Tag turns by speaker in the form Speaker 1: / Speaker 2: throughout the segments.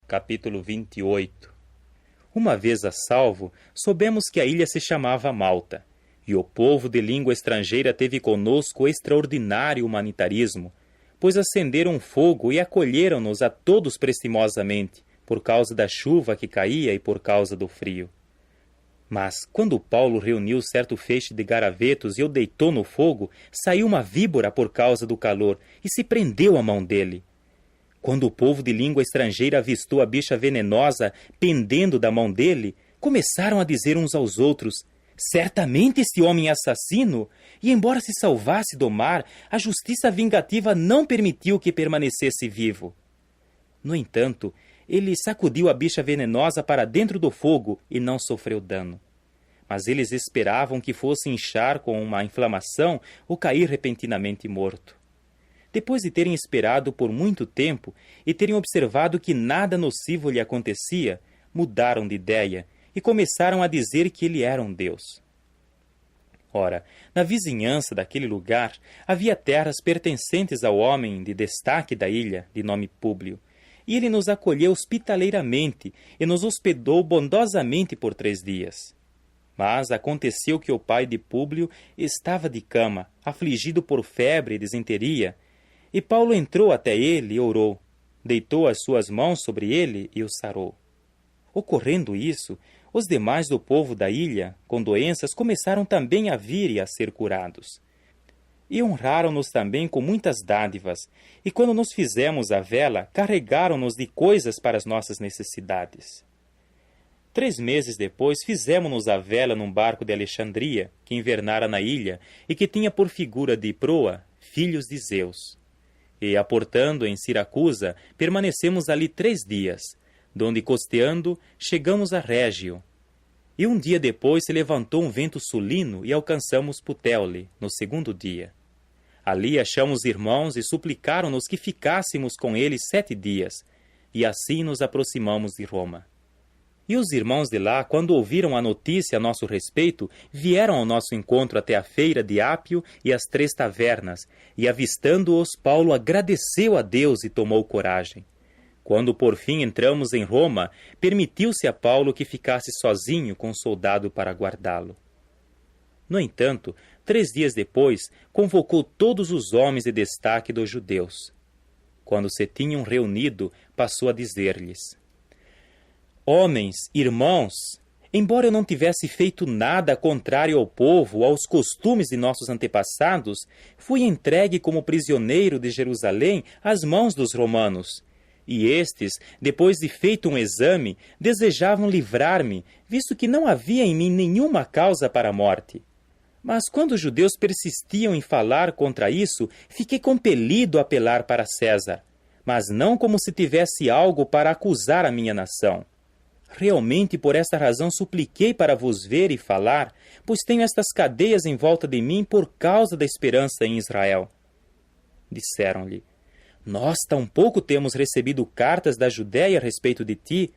Speaker 1: Capítulo 28. Uma vez a salvo, soubemos que a ilha se chamava Malta, e o povo de língua estrangeira teve conosco extraordinário humanitarismo, pois acenderam fogo e acolheram-nos a todos prestimosamente, por causa da chuva que caía e por causa do frio. Mas, quando Paulo reuniu certo feixe de garavetos e o deitou no fogo, saiu uma víbora por causa do calor e se prendeu à mão dele. Quando o povo de língua estrangeira avistou a bicha venenosa pendendo da mão dele, começaram a dizer uns aos outros: certamente este homem é assassino, e embora se salvasse do mar, a justiça vingativa não permitiu que permanecesse vivo. No entanto, ele sacudiu a bicha venenosa para dentro do fogo e não sofreu dano. Mas eles esperavam que fosse inchar com uma inflamação ou cair repentinamente morto. Depois de terem esperado por muito tempo e terem observado que nada nocivo lhe acontecia, mudaram de ideia e começaram a dizer que ele era um deus. Ora, na vizinhança daquele lugar havia terras pertencentes ao homem de destaque da ilha, de nome Públio, e ele nos acolheu hospitaleiramente e nos hospedou bondosamente por 3 dias. Mas aconteceu que o pai de Públio estava de cama, afligido por febre e desenteria, e Paulo entrou até ele e orou, deitou as suas mãos sobre ele e o sarou. Ocorrendo isso, os demais do povo da ilha, com doenças, começaram também a vir e a ser curados. E honraram-nos também com muitas dádivas, e quando nos fizemos a vela, carregaram-nos de coisas para as nossas necessidades. 3 meses depois, fizemo-nos a vela num barco de Alexandria, que invernara na ilha, e que tinha por figura de proa filhos de Zeus. E, aportando em Siracusa, permanecemos ali 3 dias, donde, costeando, chegamos a Régio. E um dia depois se levantou um vento sulino e alcançamos Puteoli, no 2º dia. Ali achamos irmãos e suplicaram-nos que ficássemos com eles 7 dias, e assim nos aproximamos de Roma. E os irmãos de lá, quando ouviram a notícia a nosso respeito, vieram ao nosso encontro até a feira de Ápio e as 3 tavernas, e avistando-os, Paulo agradeceu a Deus e tomou coragem. Quando por fim entramos em Roma, permitiu-se a Paulo que ficasse sozinho com um soldado para guardá-lo. No entanto, 3 dias depois, convocou todos os homens de destaque dos judeus. Quando se tinham reunido, passou a dizer-lhes: homens, irmãos, embora eu não tivesse feito nada contrário ao povo, aos costumes de nossos antepassados, fui entregue como prisioneiro de Jerusalém às mãos dos romanos. E estes, depois de feito um exame, desejavam livrar-me, visto que não havia em mim nenhuma causa para a morte. Mas quando os judeus persistiam em falar contra isso, fiquei compelido a apelar para César, mas não como se tivesse algo para acusar a minha nação. Realmente por esta razão supliquei para vos ver e falar, pois tenho estas cadeias em volta de mim por causa da esperança em Israel. Disseram-lhe: nós tampouco temos recebido cartas da Judéia a respeito de ti,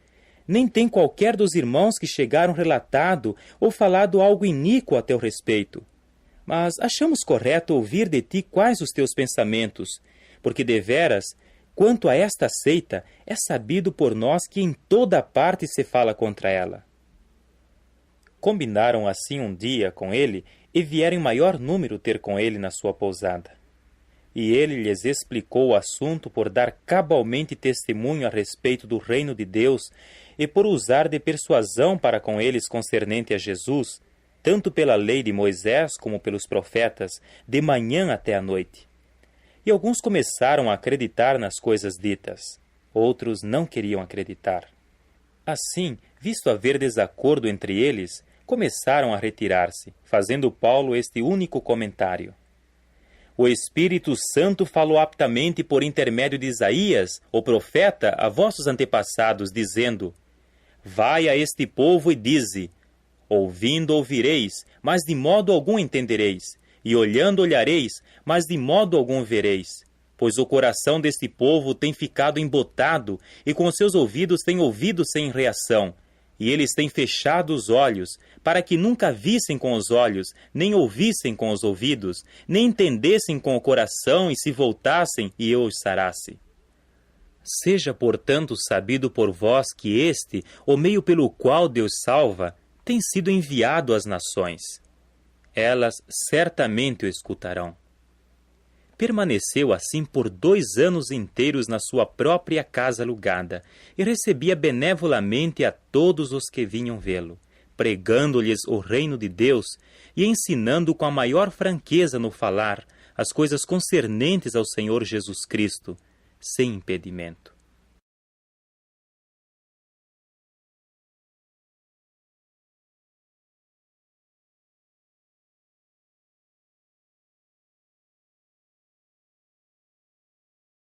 Speaker 1: nem tem qualquer dos irmãos que chegaram relatado ou falado algo iníquo a teu respeito. Mas achamos correto ouvir de ti quais os teus pensamentos, porque deveras, quanto a esta seita, é sabido por nós que em toda parte se fala contra ela. Combinaram assim um dia com ele e vieram em maior número ter com ele na sua pousada. E ele lhes explicou o assunto por dar cabalmente testemunho a respeito do reino de Deus e por usar de persuasão para com eles concernente a Jesus, tanto pela lei de Moisés como pelos profetas, de manhã até à noite. E alguns começaram a acreditar nas coisas ditas, outros não queriam acreditar. Assim, visto haver desacordo entre eles, começaram a retirar-se, fazendo Paulo este único comentário: o Espírito Santo falou aptamente por intermédio de Isaías, o profeta, a vossos antepassados, dizendo: vai a este povo e dize: ouvindo ouvireis, mas de modo algum entendereis, e olhando olhareis, mas de modo algum vereis. Pois o coração deste povo tem ficado embotado, e com seus ouvidos tem ouvido sem reação, e eles têm fechado os olhos, para que nunca vissem com os olhos, nem ouvissem com os ouvidos, nem entendessem com o coração, e se voltassem, e eu os sarasse. Seja, portanto, sabido por vós que este, o meio pelo qual Deus salva, tem sido enviado às nações. Elas certamente o escutarão. Permaneceu assim por 2 anos inteiros na sua própria casa alugada e recebia benevolamente a todos os que vinham vê-lo, pregando-lhes o reino de Deus e ensinando com a maior franqueza no falar as coisas concernentes ao Senhor Jesus Cristo, sem impedimento.